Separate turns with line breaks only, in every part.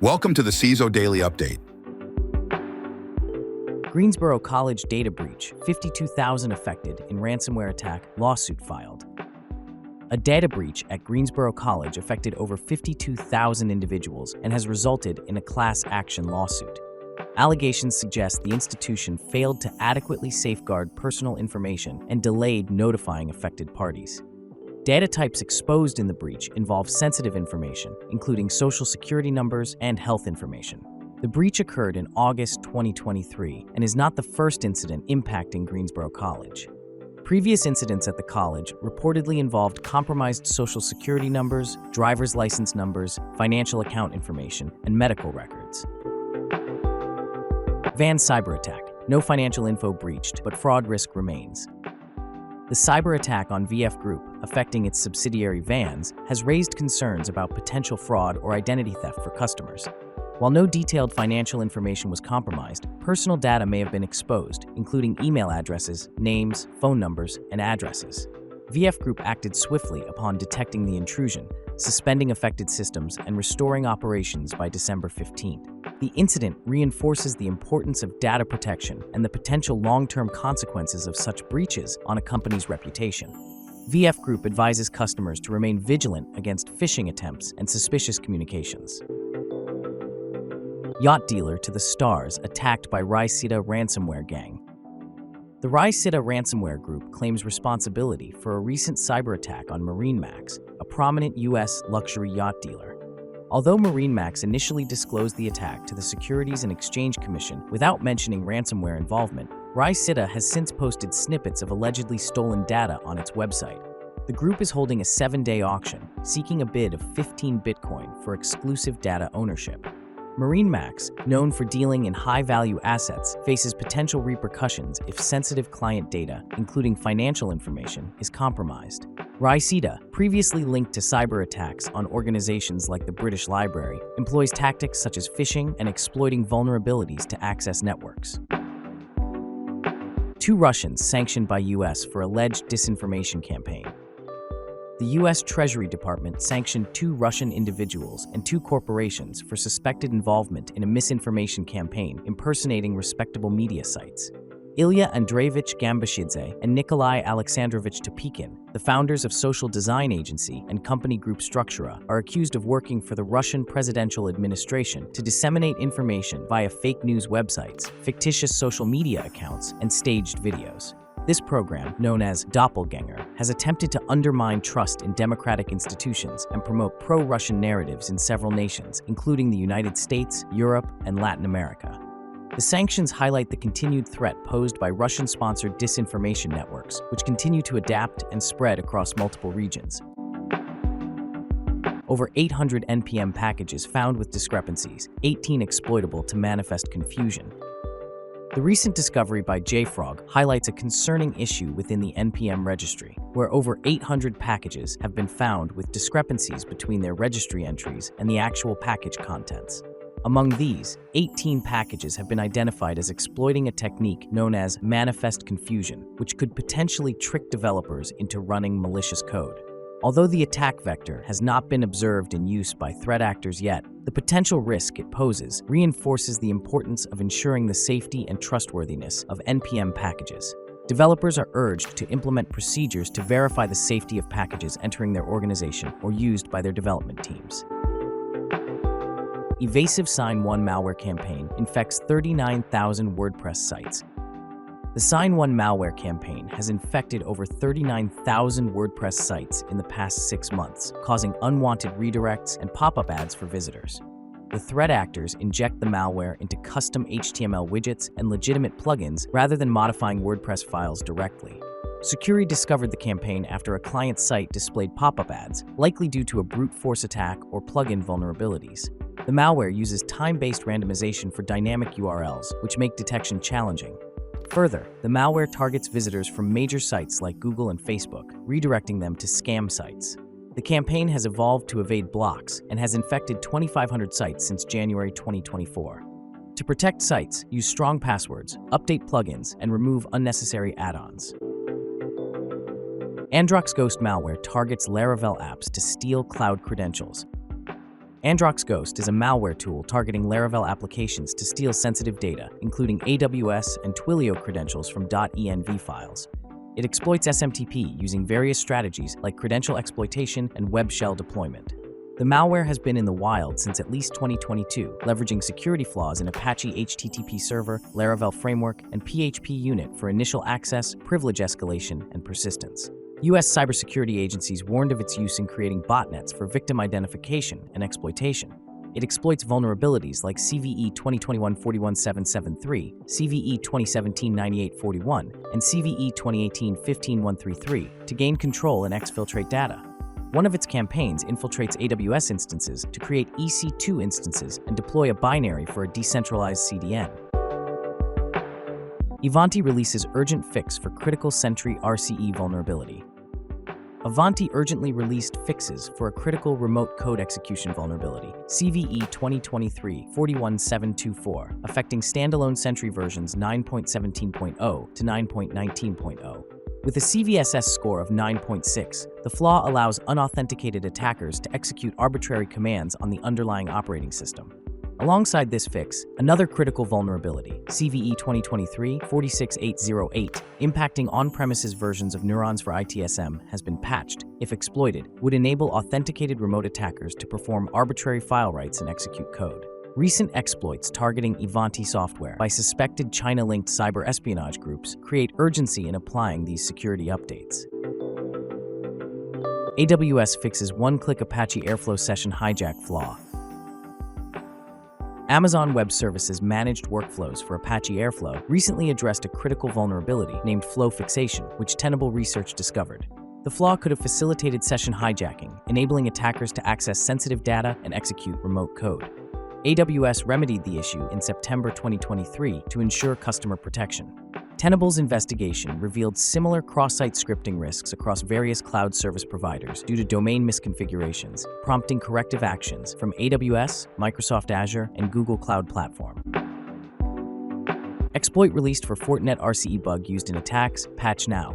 Welcome to the CISO Daily Update.
Greensboro College data breach, 52,000 affected in ransomware attack, lawsuit filed. A data breach at Greensboro College affected over 52,000 individuals and has resulted in a class action lawsuit. Allegations suggest the institution failed to adequately safeguard personal information and delayed notifying affected parties. Data types exposed in the breach involve sensitive information, including social security numbers and health information. The breach occurred in August 2023 and is not the first incident impacting Greensboro College. Previous incidents at the college reportedly involved compromised social security numbers, driver's license numbers, financial account information, and medical records. Van Cyberattack. No financial info breached, but fraud risk remains. The cyberattack on VF Group, affecting its subsidiary Vans, has raised concerns about potential fraud or identity theft for customers. While no detailed financial information was compromised, personal data may have been exposed, including email addresses, names, phone numbers, and addresses. VF Group acted swiftly upon detecting the intrusion, suspending affected systems and restoring operations by December 15th. The incident reinforces the importance of data protection and the potential long-term consequences of such breaches on a company's reputation. VF Group advises customers to remain vigilant against phishing attempts and suspicious communications. Yacht dealer to the stars attacked by Rhysida ransomware gang. The Rhysida ransomware group claims responsibility for a recent cyberattack on MarineMax, a prominent U.S. luxury yacht dealer. Although MarineMax initially disclosed the attack to the Securities and Exchange Commission without mentioning ransomware involvement, Rhysida has since posted snippets of allegedly stolen data on its website. The group is holding a 7-day auction, seeking a bid of 15 Bitcoin for exclusive data ownership. MarineMax, known for dealing in high-value assets, faces potential repercussions if sensitive client data, including financial information, is compromised. Rhysida, previously linked to cyber attacks on organizations like the British Library, employs tactics such as phishing and exploiting vulnerabilities to access networks. 2 Russians sanctioned by U.S. for alleged disinformation campaign. The U.S. Treasury Department sanctioned 2 Russian individuals and 2 corporations for suspected involvement in a misinformation campaign impersonating respectable media sites. Ilya Andreevich Gambashidze and Nikolai Alexandrovich Topikin, the founders of social design agency and company group Struktura, are accused of working for the Russian presidential administration to disseminate information via fake news websites, fictitious social media accounts, and staged videos. This program, known as Doppelganger, has attempted to undermine trust in democratic institutions and promote pro-Russian narratives in several nations, including the United States, Europe, and Latin America. The sanctions highlight the continued threat posed by Russian-sponsored disinformation networks, which continue to adapt and spread across multiple regions. Over 800 NPM packages found with discrepancies, 18 exploitable to manifest confusion. The recent discovery by JFrog highlights a concerning issue within the NPM registry, where over 800 packages have been found with discrepancies between their registry entries and the actual package contents. Among these, 18 packages have been identified as exploiting a technique known as manifest confusion, which could potentially trick developers into running malicious code. Although the attack vector has not been observed in use by threat actors yet, the potential risk it poses reinforces the importance of ensuring the safety and trustworthiness of NPM packages. Developers are urged to implement procedures to verify the safety of packages entering their organization or used by their development teams. Evasive Sign-1 malware campaign infects 39,000 WordPress sites. The Sign-1 malware campaign has infected over 39,000 WordPress sites in the past 6 months, causing unwanted redirects and pop-up ads for visitors. The threat actors inject the malware into custom HTML widgets and legitimate plugins rather than modifying WordPress files directly. Security discovered the campaign after a client site displayed pop-up ads, likely due to a brute force attack or plugin vulnerabilities. The malware uses time-based randomization for dynamic URLs, which make detection challenging. Further, the malware targets visitors from major sites like Google and Facebook, redirecting them to scam sites. The campaign has evolved to evade blocks and has infected 2,500 sites since January 2024. To protect sites, use strong passwords, update plugins, and remove unnecessary add-ons. Androx Ghost malware targets Laravel apps to steal cloud credentials. Androx Ghost is a malware tool targeting Laravel applications to steal sensitive data, including AWS and Twilio credentials from .env files. It exploits SMTP using various strategies like credential exploitation and web shell deployment. The malware has been in the wild since at least 2022, leveraging security flaws in Apache HTTP Server, Laravel Framework, and PHP Unit for initial access, privilege escalation, and persistence. U.S. cybersecurity agencies warned of its use in creating botnets for victim identification and exploitation. It exploits vulnerabilities like CVE 2021-41773, CVE 2017-9841, and CVE 2018-15133 to gain control and exfiltrate data. One of its campaigns infiltrates AWS instances to create EC2 instances and deploy a binary for a decentralized CDN. Ivanti releases urgent fix for critical Sentry RCE vulnerability. Ivanti urgently released fixes for a critical remote code execution vulnerability, CVE 2023-41724, affecting standalone Sentry versions 9.17.0 to 9.19.0. With a CVSS score of 9.6, the flaw allows unauthenticated attackers to execute arbitrary commands on the underlying operating system. Alongside this fix, another critical vulnerability, CVE 2023-46808, impacting on-premises versions of Neurons for ITSM, has been patched. If exploited, would enable authenticated remote attackers to perform arbitrary file writes and execute code. Recent exploits targeting Ivanti software by suspected China-linked cyber espionage groups create urgency in applying these security updates. AWS fixes one-click Apache Airflow session hijack flaw. Amazon Web Services managed workflows for Apache Airflow recently addressed a critical vulnerability named flow fixation, which Tenable Research discovered. The flaw could have facilitated session hijacking, enabling attackers to access sensitive data and execute remote code. AWS remedied the issue in September 2023 to ensure customer protection. Tenable's investigation revealed similar cross-site scripting risks across various cloud service providers due to domain misconfigurations, prompting corrective actions from AWS, Microsoft Azure, and Google Cloud Platform. Exploit released for Fortinet RCE bug used in attacks, patch now.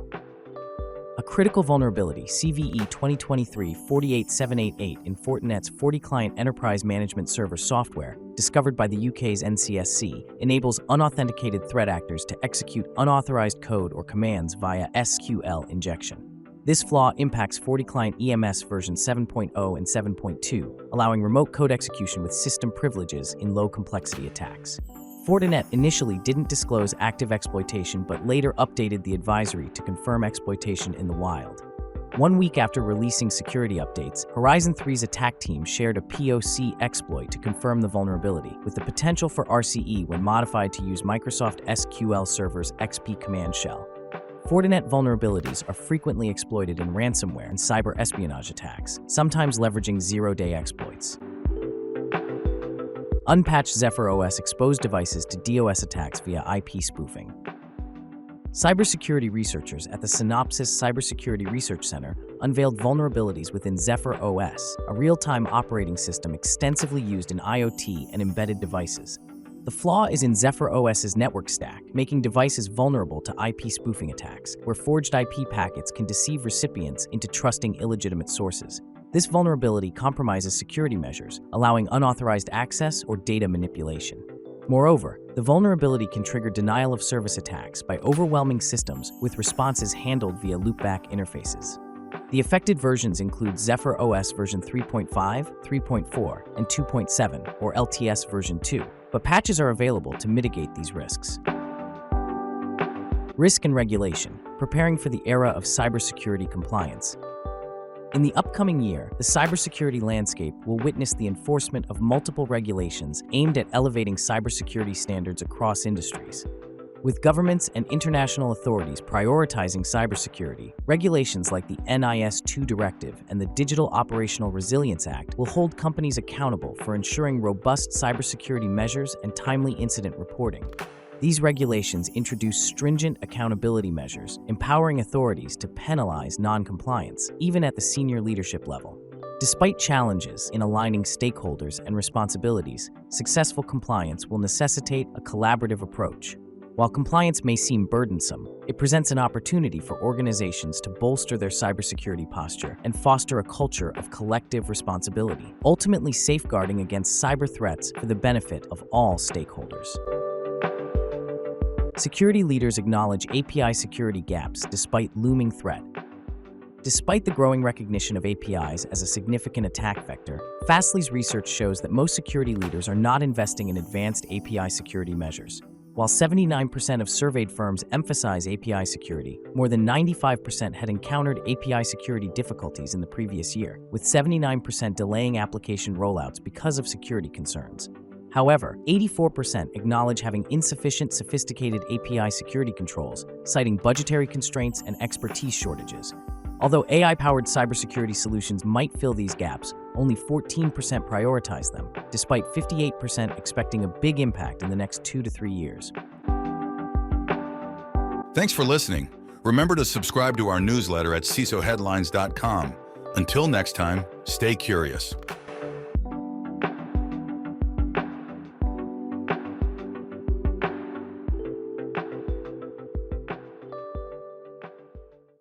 A critical vulnerability, CVE 2023-48788 in Fortinet's 40-client enterprise management server software, discovered by the UK's NCSC, enables unauthenticated threat actors to execute unauthorized code or commands via SQL injection. This flaw impacts 40-client EMS version 7.0 and 7.2, allowing remote code execution with system privileges in low-complexity attacks. Fortinet initially didn't disclose active exploitation but later updated the advisory to confirm exploitation in the wild. 1 week after releasing security updates, Horizon 3's attack team shared a POC exploit to confirm the vulnerability, with the potential for RCE when modified to use Microsoft SQL Server's XP command shell. Fortinet vulnerabilities are frequently exploited in ransomware and cyber espionage attacks, sometimes leveraging zero-day exploits. Unpatched Zephyr OS exposed devices to DOS attacks via IP spoofing. Cybersecurity researchers at the Synopsys Cybersecurity Research Center unveiled vulnerabilities within Zephyr OS, a real-time operating system extensively used in IoT and embedded devices. The flaw is in Zephyr OS's network stack, making devices vulnerable to IP spoofing attacks, where forged IP packets can deceive recipients into trusting illegitimate sources. This vulnerability compromises security measures, allowing unauthorized access or data manipulation. Moreover, the vulnerability can trigger denial of service attacks by overwhelming systems with responses handled via loopback interfaces. The affected versions include Zephyr OS version 3.5, 3.4, and 2.7, or LTS version 2, but patches are available to mitigate these risks. Risk and regulation, preparing for the era of cybersecurity compliance. In the upcoming year, the cybersecurity landscape will witness the enforcement of multiple regulations aimed at elevating cybersecurity standards across industries. With governments and international authorities prioritizing cybersecurity, regulations like the NIS2 Directive and the Digital Operational Resilience Act will hold companies accountable for ensuring robust cybersecurity measures and timely incident reporting. These regulations introduce stringent accountability measures, empowering authorities to penalize non-compliance, even at the senior leadership level. Despite challenges in aligning stakeholders and responsibilities, successful compliance will necessitate a collaborative approach. While compliance may seem burdensome, it presents an opportunity for organizations to bolster their cybersecurity posture and foster a culture of collective responsibility, ultimately safeguarding against cyber threats for the benefit of all stakeholders. Security leaders acknowledge API security gaps despite looming threat. Despite the growing recognition of APIs as a significant attack vector, Fastly's research shows that most security leaders are not investing in advanced API security measures. While 79% of surveyed firms emphasize API security, more than 95% had encountered API security difficulties in the previous year, with 79% delaying application rollouts because of security concerns. However, 84% acknowledge having insufficient sophisticated API security controls, citing budgetary constraints and expertise shortages. Although AI-powered cybersecurity solutions might fill these gaps, only 14% prioritize them, despite 58% expecting a big impact in the next 2 to 3 years.
Thanks for listening. Remember to subscribe to our newsletter at CISOheadlines.com. Until next time, stay curious.